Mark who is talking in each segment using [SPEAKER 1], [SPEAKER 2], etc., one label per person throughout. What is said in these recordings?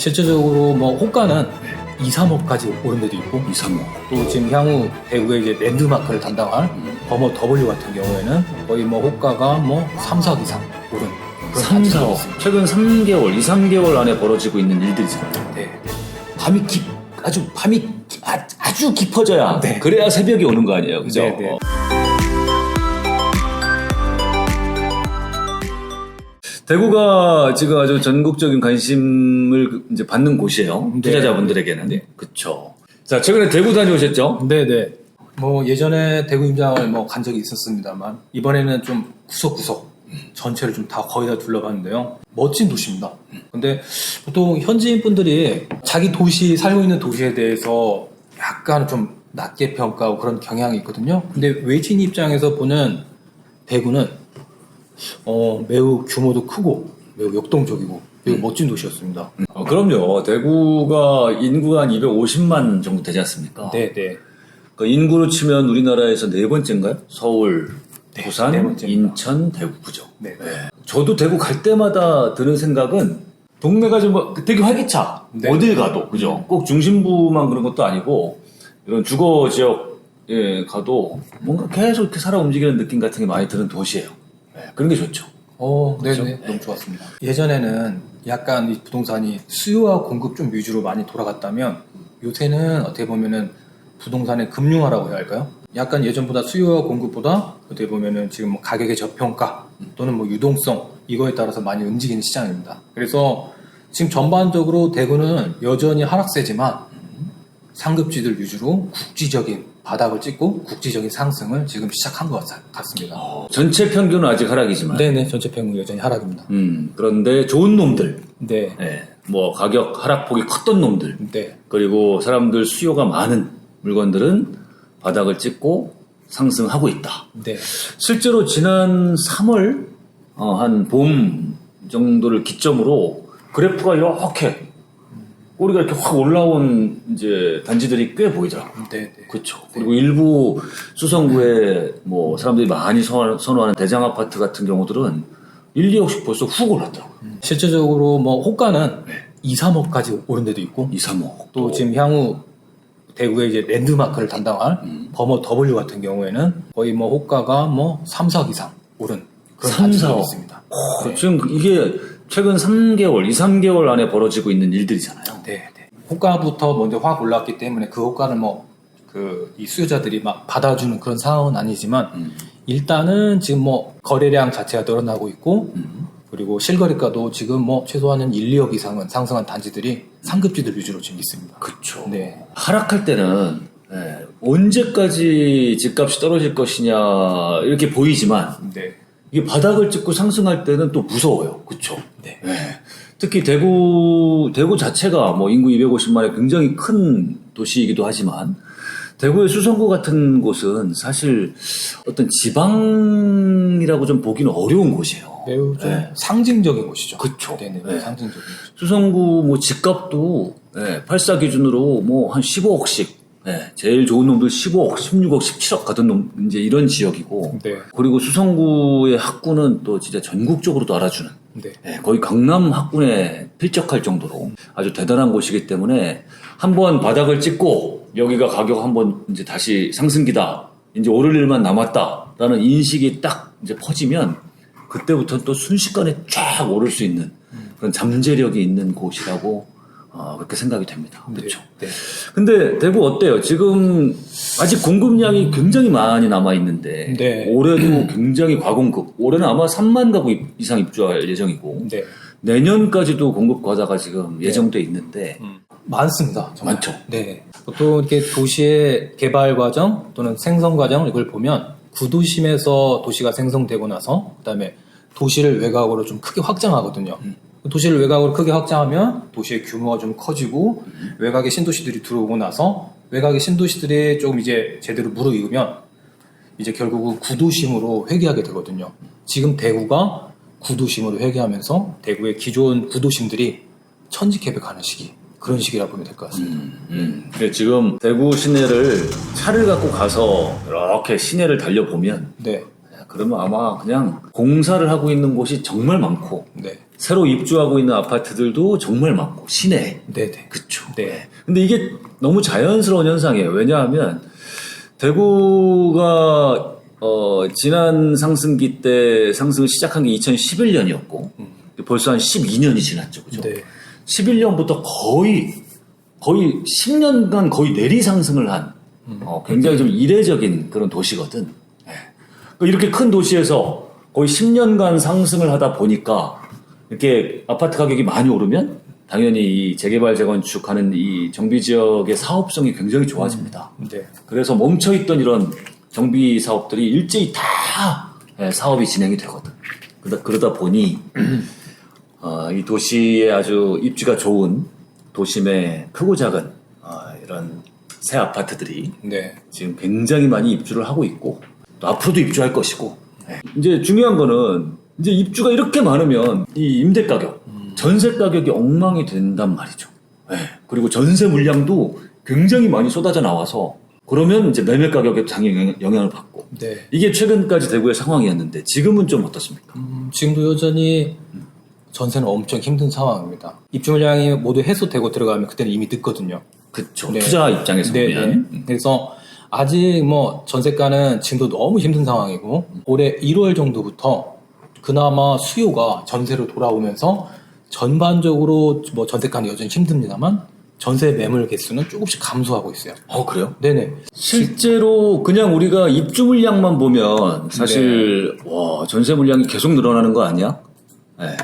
[SPEAKER 1] 실질적으로 뭐 호가는 2, 3억까지 오른 데도 있고
[SPEAKER 2] 2, 3억.
[SPEAKER 1] 또 지금 향후 대구의 이제 랜드마크를 담당할 버머 W 같은 경우에는 거의 뭐 호가가 뭐 3, 4억 이상 오른 그런
[SPEAKER 2] 3,
[SPEAKER 1] 단지가
[SPEAKER 2] 4억.
[SPEAKER 1] 있습니다.
[SPEAKER 2] 최근 3개월, 2, 3개월 안에 벌어지고 있는 일들이잖아요.
[SPEAKER 1] 네.
[SPEAKER 2] 밤이 아주 깊어져야
[SPEAKER 1] 네.
[SPEAKER 2] 그래야 새벽이 오는 거 아니에요, 그죠?
[SPEAKER 1] 네, 네.
[SPEAKER 2] 대구가 지금 아주 전국적인 관심을 이제 받는 곳이에요.
[SPEAKER 1] 네.
[SPEAKER 2] 투자자분들에게는.
[SPEAKER 1] 네.
[SPEAKER 2] 그렇죠. 자, 최근에 대구 다녀오셨죠?
[SPEAKER 1] 네네. 뭐 예전에 대구 임장을 뭐 간 적이 있었습니다만 이번에는 좀 구석구석 전체를 좀 다 거의 다 둘러봤는데요. 멋진 도시입니다. 근데 보통 현지인 분들이 자기 도시 살고 있는 도시에 대해서 약간 좀 낮게 평가하고 그런 경향이 있거든요. 근데 외지인 입장에서 보는 대구는 매우 규모도 크고 매우 역동적이고 매우 멋진 도시였습니다.
[SPEAKER 2] 그럼요. 대구가 인구가 한 250만 정도 되지 않습니까?
[SPEAKER 1] 네네.
[SPEAKER 2] 그 인구로 치면 우리나라에서 네 번째인가요? 서울,
[SPEAKER 1] 네,
[SPEAKER 2] 부산,
[SPEAKER 1] 네 번째입니다.
[SPEAKER 2] 인천, 대구, 그죠?
[SPEAKER 1] 네.
[SPEAKER 2] 저도 대구 갈 때마다 드는 생각은 동네가 좀 되게 활기차.
[SPEAKER 1] 네.
[SPEAKER 2] 어딜 가도 그죠? 꼭 중심부만 그런 것도 아니고 이런 주거 지역에 가도 뭔가 계속 이렇게 살아 움직이는 느낌 같은 게 많이 드는 도시예요. 그런 게 좋죠.
[SPEAKER 1] 네네. 너무 좋았습니다. 예전에는 약간 이 부동산이 수요와 공급 좀 위주로 많이 돌아갔다면 요새는 어떻게 보면은 부동산의 금융화라고 해야 할까요? 약간 예전보다 수요와 공급보다 어떻게 보면은 지금 뭐 가격의 저평가 또는 뭐 유동성 이거에 따라서 많이 움직이는 시장입니다. 그래서 지금 전반적으로 대구는 여전히 하락세지만 상급지들 위주로 국지적인 바닥을 찍고 국지적인 상승을 지금 시작한 것 같습니다.
[SPEAKER 2] 전체 평균은 아직 하락이지만.
[SPEAKER 1] 네네. 전체 평균 여전히 하락입니다.
[SPEAKER 2] 그런데 좋은 놈들.
[SPEAKER 1] 네.
[SPEAKER 2] 뭐 가격 하락폭이 컸던 놈들.
[SPEAKER 1] 네.
[SPEAKER 2] 그리고 사람들 수요가 많은 물건들은 바닥을 찍고 상승하고 있다.
[SPEAKER 1] 네.
[SPEAKER 2] 실제로 지난 3월 한 봄 정도를 기점으로 그래프가 이렇게 꼬리가 이렇게 확 올라온 이제 단지들이 꽤 보이더라고요.
[SPEAKER 1] 네.
[SPEAKER 2] 그렇죠. 그리고 일부 수성구에 뭐 사람들이 많이 선호하는 대장 아파트 같은 경우들은 1, 2억씩 벌써 훅 올랐더라고요.
[SPEAKER 1] 실제적으로 뭐 호가는 2, 3억까지 오른 데도 있고
[SPEAKER 2] 2, 3억.
[SPEAKER 1] 또 지금 향후 대구의 이제 랜드마크를 담당할 버머 W 같은 경우에는 거의 뭐 호가가 뭐 3, 4억 이상 오른 그런
[SPEAKER 2] 3,
[SPEAKER 1] 단지가
[SPEAKER 2] 4억.
[SPEAKER 1] 있습니다.
[SPEAKER 2] 지금 이게 최근 3개월, 2, 3개월 안에 벌어지고 있는 일들이잖아요.
[SPEAKER 1] 네. 호가부터 먼저 확 올랐기 때문에 그 호가를 뭐 이 수요자들이 막 받아주는 그런 상황은 아니지만 일단은 지금 뭐 거래량 자체가 늘어나고 있고 그리고 실거래가도 지금 뭐 최소한 1, 2억 이상은 상승한 단지들이 상급지들 위주로 지금 있습니다.
[SPEAKER 2] 그렇죠.
[SPEAKER 1] 네.
[SPEAKER 2] 하락할 때는 언제까지 집값이 떨어질 것이냐 이렇게 보이지만
[SPEAKER 1] 네.
[SPEAKER 2] 이게 바닥을 찍고 상승할 때는 또 무서워요. 그렇죠.
[SPEAKER 1] 네.
[SPEAKER 2] 특히 대구 자체가 뭐 인구 250만의 굉장히 큰 도시이기도 하지만 대구의 수성구 같은 곳은 사실 어떤 지방이라고 좀 보기는 어려운 곳이에요.
[SPEAKER 1] 매우 좀 상징적인 곳이죠.
[SPEAKER 2] 그쵸.
[SPEAKER 1] 네네.
[SPEAKER 2] 네.
[SPEAKER 1] 상징적인 곳.
[SPEAKER 2] 수성구 뭐 집값도 84 기준으로 뭐 한 15억씩 제일 좋은 놈들 15억, 16억, 17억 가던 놈 이제 이런 지역이고
[SPEAKER 1] 네.
[SPEAKER 2] 그리고 수성구의 학군은 또 진짜 전국적으로도 알아주는
[SPEAKER 1] 네.
[SPEAKER 2] 거의 강남 학군에 필적할 정도로 아주 대단한 곳이기 때문에 한번 바닥을 찍고 여기가 가격 한번 이제 다시 상승기다 이제 오를 일만 남았다라는 인식이 딱 이제 퍼지면 그때부터 또 순식간에 쫙 오를 수 있는 그런 잠재력이 있는 곳이라고 그렇게 생각이 됩니다. 그렇죠.
[SPEAKER 1] 네.
[SPEAKER 2] 근데 대구 어때요? 지금 아직 공급량이 굉장히 많이 남아 있는데
[SPEAKER 1] 네.
[SPEAKER 2] 올해도 굉장히 과공급. 올해는 아마 3만 가구 이상 입주할 예정이고
[SPEAKER 1] 네.
[SPEAKER 2] 내년까지도 공급 과다가 지금 예정돼 있는데
[SPEAKER 1] 많습니다. 정말.
[SPEAKER 2] 많죠.
[SPEAKER 1] 네. 보통 이렇게 도시의 개발 과정 또는 생성 과정 이걸 보면 구도심에서 도시가 생성되고 나서 그다음에 도시를 외곽으로 좀 크게 확장하거든요. 도시를 외곽으로 크게 확장하면 도시의 규모가 좀 커지고 외곽의 신도시들이 들어오고 나서 외곽의 신도시들이 조금 이제 제대로 무르익으면 이제 결국은 구도심으로 회귀하게 되거든요. 지금 대구가 구도심으로 회귀하면서 대구의 기존 구도심들이 천지개벽하는 시기 그런 시기라 보면 될 것 같습니다.
[SPEAKER 2] 근데 지금 대구 시내를 차를 갖고 가서 이렇게 시내를 달려보면
[SPEAKER 1] 네.
[SPEAKER 2] 그러면 아마 그냥 공사를 하고 있는 곳이 정말 많고
[SPEAKER 1] 네.
[SPEAKER 2] 새로 입주하고 있는 아파트들도 정말 많고 시내.
[SPEAKER 1] 네네.
[SPEAKER 2] 그쵸.
[SPEAKER 1] 네.
[SPEAKER 2] 근데 이게 너무 자연스러운 현상이에요. 왜냐하면 대구가 지난 상승기 때 상승을 시작한 게 2011년이었고 벌써 한 12년이 지났죠. 그죠?
[SPEAKER 1] 네.
[SPEAKER 2] 11년부터 거의 10년간 거의 내리 상승을 한 굉장히 좀 이례적인 그런 도시거든. 네. 이렇게 큰 도시에서 거의 10년간 상승을 하다 보니까 이렇게 아파트 가격이 많이 오르면 당연히 이 재개발 재건축하는 이 정비 지역의 사업성이 굉장히 좋아집니다.
[SPEAKER 1] 네.
[SPEAKER 2] 그래서 멈춰있던 이런 정비 사업들이 일제히 다 사업이 진행이 되거든. 그러다 보니 이 도시에 아주 입지가 좋은 도심의 크고 작은 이런 새 아파트들이
[SPEAKER 1] 네.
[SPEAKER 2] 지금 굉장히 많이 입주를 하고 있고 또 앞으로도 입주할 것이고 이제 중요한 거는 이제 입주가 이렇게 많으면 이 임대 가격, 전세 가격이 엉망이 된단 말이죠. 그리고 전세 물량도 굉장히 많이 쏟아져 나와서 그러면 이제 매매 가격에 당연히 영향을 받고
[SPEAKER 1] 네.
[SPEAKER 2] 이게 최근까지 대구의 상황이었는데 지금은 좀 어떻습니까?
[SPEAKER 1] 지금도 여전히 전세는 엄청 힘든 상황입니다. 입주 물량이 모두 해소되고 들어가면 그때는 이미 늦거든요.
[SPEAKER 2] 그쵸.
[SPEAKER 1] 네.
[SPEAKER 2] 투자 입장에서
[SPEAKER 1] 네,
[SPEAKER 2] 보면.
[SPEAKER 1] 네. 그래서 아직 뭐 전세가는 지금도 너무 힘든 상황이고 올해 1월 정도부터 그나마 수요가 전세로 돌아오면서 전반적으로 뭐 전세가는 여전히 힘듭니다만 전세 매물 개수는 조금씩 감소하고 있어요.
[SPEAKER 2] 그래요?
[SPEAKER 1] 네네.
[SPEAKER 2] 실제로 그냥 우리가 입주 물량만 보면 사실 와 전세 물량이 계속 늘어나는 거 아니야?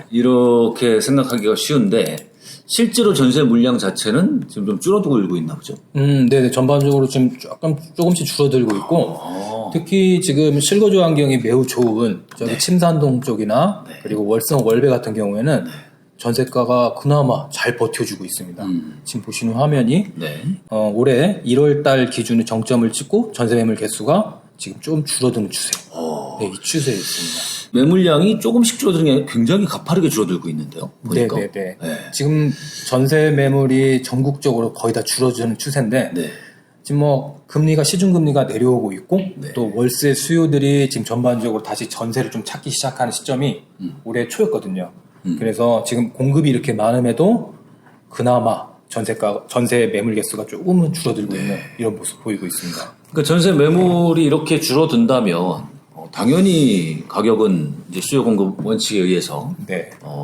[SPEAKER 2] 이렇게 생각하기가 쉬운데 실제로 전세 물량 자체는 지금 좀 줄어들고 있나 보죠?
[SPEAKER 1] 네네. 전반적으로 지금 조금씩 줄어들고 있고 특히 지금 실거주 환경이 매우 좋은 저기 침산동 쪽이나 그리고 월성 월배 같은 경우에는 전세가가 그나마 잘 버텨주고 있습니다. 지금 보시는 화면이 올해 1월 달 기준으로 정점을 찍고 전세 매물 개수가 지금 좀 줄어드는 추세. 네, 이 추세에 있습니다.
[SPEAKER 2] 매물량이 조금씩 줄어드는 게 아니라 굉장히 가파르게 줄어들고 있는데요. 보니까.
[SPEAKER 1] 네네네. 지금 전세 매물이 전국적으로 거의 다 줄어드는 추세인데 지금 뭐 금리가 시중금리가 내려오고 있고 또 월세 수요들이 지금 전반적으로 다시 전세를 좀 찾기 시작하는 시점이 올해 초였거든요. 그래서 지금 공급이 이렇게 많음에도 그나마 전세 매물 개수가 조금은 줄어들고 있는 이런 모습 보이고 있습니다.
[SPEAKER 2] 그러니까 전세 매물이 이렇게 줄어든다면 당연히 가격은 이제 수요 공급 원칙에 의해서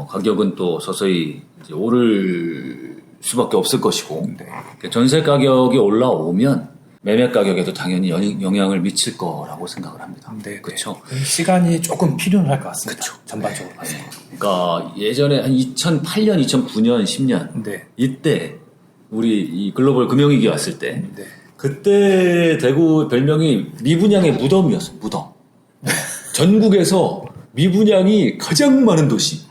[SPEAKER 2] 가격은 또 서서히 이제 오를 수밖에 없을 것이고 그러니까 전세 가격이 올라오면 매매 가격에도 당연히 영향을 미칠 거라고 생각을 합니다. 그렇죠.
[SPEAKER 1] 시간이 조금 필요할 것 같습니다. 전반적으로 봐서.
[SPEAKER 2] 그러니까 예전에 한 2008년, 2009년, 10년 이때 우리 이 글로벌 금융위기 왔을 때 그때 대구 별명이 미분양의 무덤이었어요. 무덤. 전국에서 미분양이 가장 많은 도시.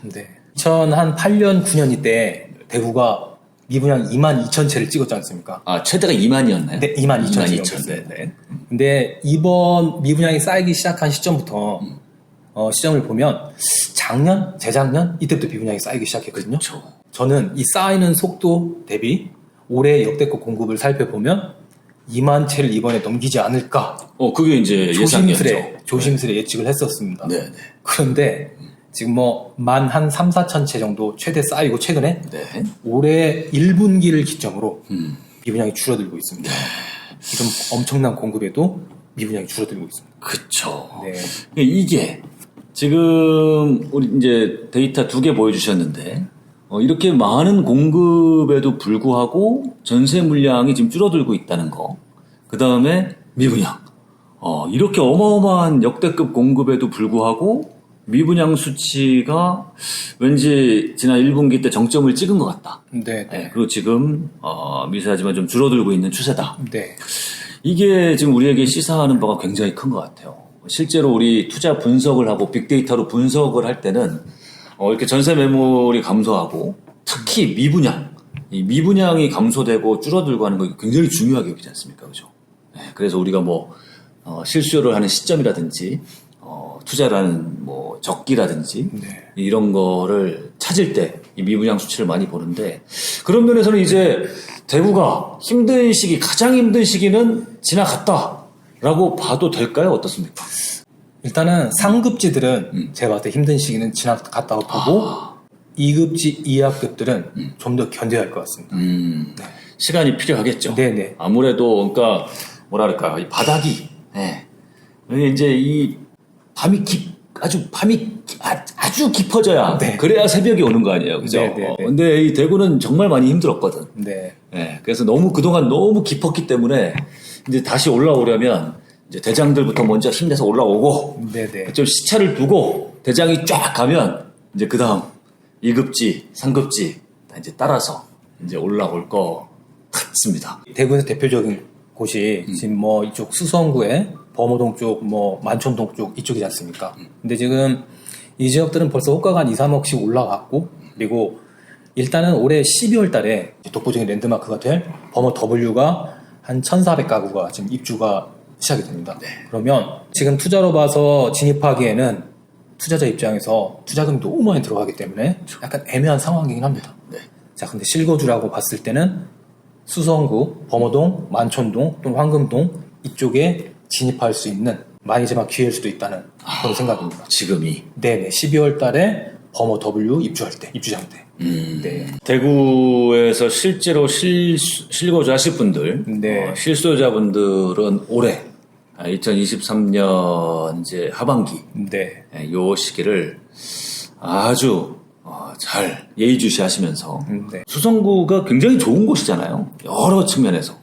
[SPEAKER 1] 2008년, 9년 이때 대구가 미분양 22,000채를 찍었지 않습니까?
[SPEAKER 2] 최대가 2만이었나요?
[SPEAKER 1] 네, 22,000채. 근데 이번 미분양이 쌓이기 시작한 시점부터 시점을 보면 재작년 이때부터 미분양이 쌓이기 시작했거든요. 저는 이 쌓이는 속도 대비 올해 역대급 공급을 살펴보면 2만 채를 이번에 넘기지 않을까.
[SPEAKER 2] 그게 이제
[SPEAKER 1] 조심스레 예측을 했었습니다. 그런데 지금 뭐 만 한 3, 4천 채 정도 최대 쌓이고 최근에 올해 1분기를 기점으로 미분양이 줄어들고 있습니다. 지금 엄청난 공급에도 미분양이 줄어들고 있습니다.
[SPEAKER 2] 그쵸. 이게 지금 우리 이제 데이터 2개 보여주셨는데 이렇게 많은 공급에도 불구하고 전세 물량이 지금 줄어들고 있다는 거. 그 다음에 미분양. 이렇게 어마어마한 역대급 공급에도 불구하고 미분양 수치가 왠지 지난 1분기 때 정점을 찍은 것 같다. 그리고 지금 미세하지만 좀 줄어들고 있는 추세다. 이게 지금 우리에게 시사하는 바가 굉장히 큰 것 같아요. 실제로 우리 투자 분석을 하고 빅데이터로 분석을 할 때는 이렇게 전세 매물이 감소하고 특히 이 미분양이 감소되고 줄어들고 하는 거 굉장히 중요하게 여기지 않습니까? 그죠? 그래서 우리가 뭐 실수요를 하는 시점이라든지 투자라는 뭐 적기라든지 이런 거를 찾을 때 이 미분양 수치를 많이 보는데 그런 면에서는 이제 대구가 가장 힘든 시기는 지나갔다라고 봐도 될까요? 어떻습니까?
[SPEAKER 1] 일단은 상급지들은 제가 봤을 때 힘든 시기는 지나갔다고 보고 2급지, 2학급들은 좀 더 견뎌야 할 것 같습니다.
[SPEAKER 2] 시간이 필요하겠죠.
[SPEAKER 1] 네네.
[SPEAKER 2] 아무래도 그러니까 뭐랄까 이 바닥이 여기 이제 이 아주 깊어져야
[SPEAKER 1] 네.
[SPEAKER 2] 그래야 새벽이 오는 거 아니에요, 그죠?
[SPEAKER 1] 네네네.
[SPEAKER 2] 근데 이 대구는 정말 많이 힘들었거든.
[SPEAKER 1] 네.
[SPEAKER 2] 그래서 그동안 너무 깊었기 때문에 이제 다시 올라오려면 이제 대장들부터 먼저 힘내서 올라오고
[SPEAKER 1] 네네.
[SPEAKER 2] 좀 시차를 두고 대장이 쫙 가면 이제 그 다음 2급지, 3급지 이제 따라서 이제 올라올 것 같습니다.
[SPEAKER 1] 대구에서 대표적인 곳이 지금 뭐 이쪽 수성구에 범어동 쪽, 뭐 만촌동 쪽 이쪽이지 않습니까? 근데 지금 이 지역들은 벌써 호가가 한 2, 3억씩 올라갔고, 그리고 일단은 올해 12월 달에 독보적인 랜드마크가 될 범어 W가 한 1,400가구가 지금 입주가 시작이 됩니다. 그러면 지금 투자로 봐서 진입하기에는 투자자 입장에서 투자금이 너무 많이 들어가기 때문에 약간 애매한 상황이긴 합니다. 자, 근데 실거주라고 봤을 때는 수성구, 범어동, 만촌동 또는 황금동 이쪽에 진입할 수 있는 마지막 기회일 수도 있다는 그런 생각입니다.
[SPEAKER 2] 지금이
[SPEAKER 1] 네네. 12월 달에 범어 W 입주할 때, 입주장 때. 네.
[SPEAKER 2] 대구에서 실제로 실거주 하실 분들,
[SPEAKER 1] 네.
[SPEAKER 2] 실소유자분들은 올해 2023년 이제 하반기
[SPEAKER 1] 네.
[SPEAKER 2] 요 시기를 아주 잘 예의주시하시면서
[SPEAKER 1] 네.
[SPEAKER 2] 수성구가 굉장히 좋은 곳이잖아요. 여러 측면에서.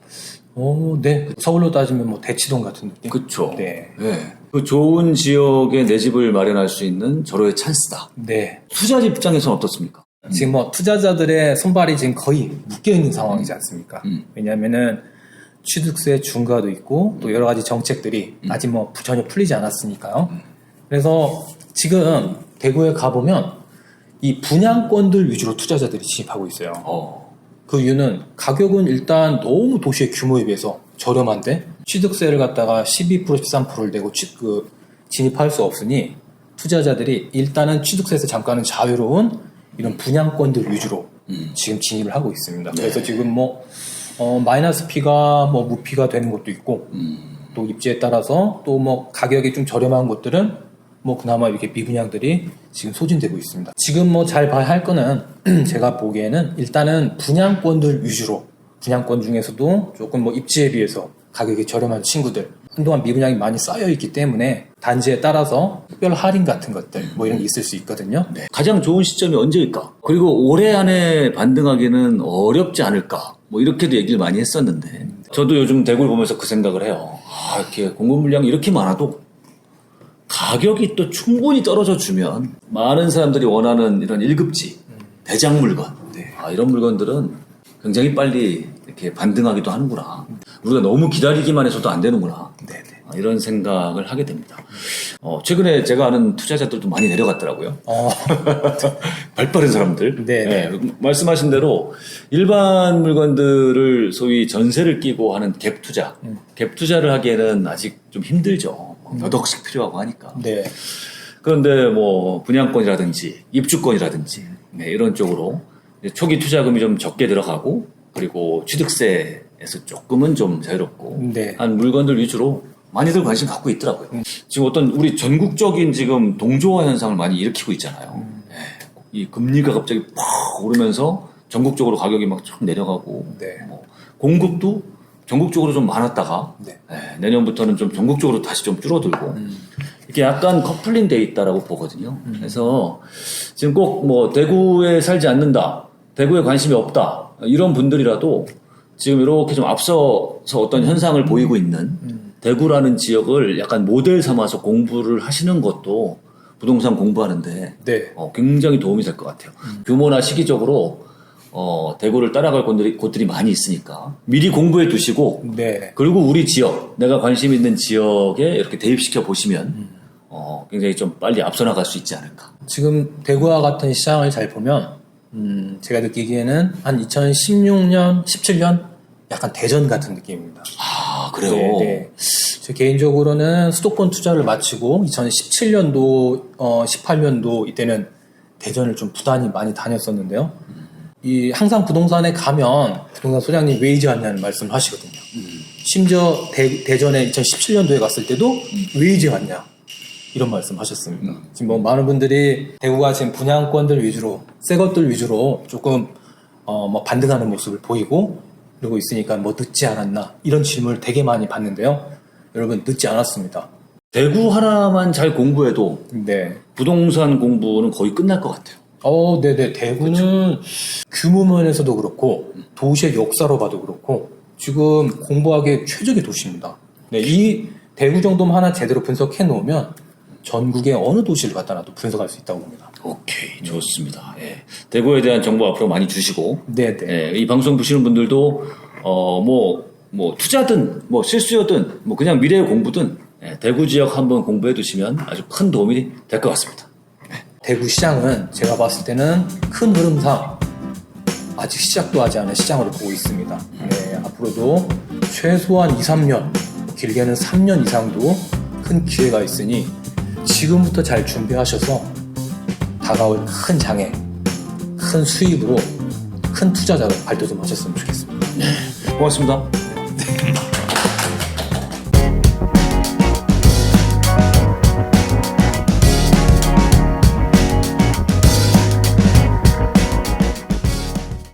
[SPEAKER 1] 네. 서울로 따지면 뭐 대치동 같은 느낌?
[SPEAKER 2] 그렇죠.
[SPEAKER 1] 네.
[SPEAKER 2] 그 좋은 지역에 내 집을 마련할 수 있는 절호의 찬스다.
[SPEAKER 1] 네.
[SPEAKER 2] 투자자 입장에서는 어떻습니까?
[SPEAKER 1] 지금 뭐 투자자들의 손발이 지금 거의 묶여있는 상황이지 않습니까? 왜냐면은 취득세 중과도 있고 또 여러 가지 정책들이 아직 뭐 전혀 풀리지 않았으니까요. 그래서 지금 대구에 가보면 이 분양권들 위주로 투자자들이 진입하고 있어요. 그 이유는 가격은 일단 너무 도시의 규모에 비해서 저렴한데 취득세를 갖다가 12% 13%를 내고 진입할 수 없으니 투자자들이 일단은 취득세에서 잠깐은 자유로운 이런 분양권들 위주로 지금 진입을 하고 있습니다. 그래서 지금 뭐 마이너스 피가 뭐 무피가 되는 것도 있고 또 입지에 따라서 또 뭐 가격이 좀 저렴한 곳들은 뭐 그나마 이렇게 미분양들이 지금 소진되고 있습니다. 지금 뭐 잘 봐야 할 거는 제가 보기에는 일단은 분양권들 위주로 분양권 중에서도 조금 뭐 입지에 비해서 가격이 저렴한 친구들 한동안 미분양이 많이 쌓여 있기 때문에 단지에 따라서 특별 할인 같은 것들 뭐 이런 게 있을 수 있거든요.
[SPEAKER 2] 가장 좋은 시점이 언제일까? 그리고 올해 안에 반등하기는 어렵지 않을까? 뭐 이렇게도 얘기를 많이 했었는데 저도 요즘 대구를 보면서 그 생각을 해요. 이렇게 공급 물량이 이렇게 많아도 가격이 또 충분히 떨어져 주면 많은 사람들이 원하는 이런 1급지 대장 물건 이런 물건들은 굉장히 빨리 이렇게 반등하기도 하는구나. 우리가 너무 기다리기만 해서도 안 되는구나. 이런 생각을 하게 됩니다. 최근에 제가 아는 투자자들도 많이 내려갔더라고요. 발 빠른 사람들. 말씀하신 대로 일반 물건들을 소위 전세를 끼고 하는 갭 투자. 갭 투자를 하기에는 아직 좀 힘들죠. 몇 억씩 필요하고 하니까. 그런데 뭐 분양권이라든지 입주권이라든지 이런 쪽으로 초기 투자금이 좀 적게 들어가고 그리고 취득세에서 조금은 좀 자유롭고 한 물건들 위주로 많이들 관심 갖고 있더라고요. 지금 어떤 우리 전국적인 지금 동조화 현상을 많이 일으키고 있잖아요. 이 금리가 갑자기 팍 오르면서 전국적으로 가격이 막 쫙 내려가고 뭐 공급도 전국적으로 좀 많았다가 내년부터는 좀 전국적으로 다시 좀 줄어들고 이게 약간 커플링 돼 있다라고 보거든요. 그래서 지금 꼭 뭐 대구에 살지 않는다, 대구에 관심이 없다 이런 분들이라도 지금 이렇게 좀 앞서서 어떤 현상을 보이고 있는 대구라는 지역을 약간 모델 삼아서 공부를 하시는 것도 부동산 공부하는데 굉장히 도움이 될 것 같아요. 규모나 시기적으로 대구를 따라갈 곳들이 많이 있으니까 미리 공부해 두시고 그리고 우리 지역, 내가 관심 있는 지역에 이렇게 대입시켜 보시면 굉장히 좀 빨리 앞서 나갈 수 있지 않을까.
[SPEAKER 1] 지금 대구와 같은 시장을 잘 보면 제가 느끼기에는 한 2016년, 17년 약간 대전 같은 느낌입니다.
[SPEAKER 2] 그래요?
[SPEAKER 1] 제 개인적으로는 수도권 투자를 마치고 2017년도, 18년도 이때는 대전을 좀 부단히 많이 다녔었는데요. 항상 부동산에 가면 부동산 소장님 왜 이제 왔냐는 말씀을 하시거든요. 심지어 대전에 2017년도에 갔을 때도 왜 이제 왔냐. 이런 말씀 하셨습니다. 지금 뭐 많은 분들이 대구가 지금 분양권들 위주로, 새 것들 위주로 조금 뭐 반등하는 모습을 보이고 그러고 있으니까 뭐 늦지 않았나 이런 질문을 되게 많이 받는데요. 여러분 늦지 않았습니다.
[SPEAKER 2] 대구 하나만 잘 공부해도
[SPEAKER 1] 네.
[SPEAKER 2] 부동산 공부는 거의 끝날 것 같아요.
[SPEAKER 1] 네네. 대구는 규모 면에서도 그렇고 도시의 역사로 봐도 그렇고 지금 공부하기에 최적의 도시입니다. 네, 이 대구 정도만 하나 제대로 분석해 놓으면 전국의 어느 도시를 갖다 놔도 분석할 수 있다고 봅니다.
[SPEAKER 2] 오케이, 좋습니다. 예. 대구에 대한 정보 앞으로 많이 주시고,
[SPEAKER 1] 네네.
[SPEAKER 2] 예, 이 방송 보시는 분들도 뭐 투자든 뭐 실수요든 뭐 그냥 미래의 공부든 예, 대구 지역 한번 공부해 두시면 아주 큰 도움이 될 것 같습니다.
[SPEAKER 1] 대구 시장은 제가 봤을 때는 큰 흐름상 아직 시작도 하지 않은 시장으로 보고 있습니다. 네, 앞으로도 최소한 2, 3년, 길게는 3년 이상도 큰 기회가 있으니 지금부터 잘 준비하셔서 다가올 큰 장애, 큰 수입으로 큰 투자자로 발돋움 하셨으면 좋겠습니다.
[SPEAKER 2] 고맙습니다.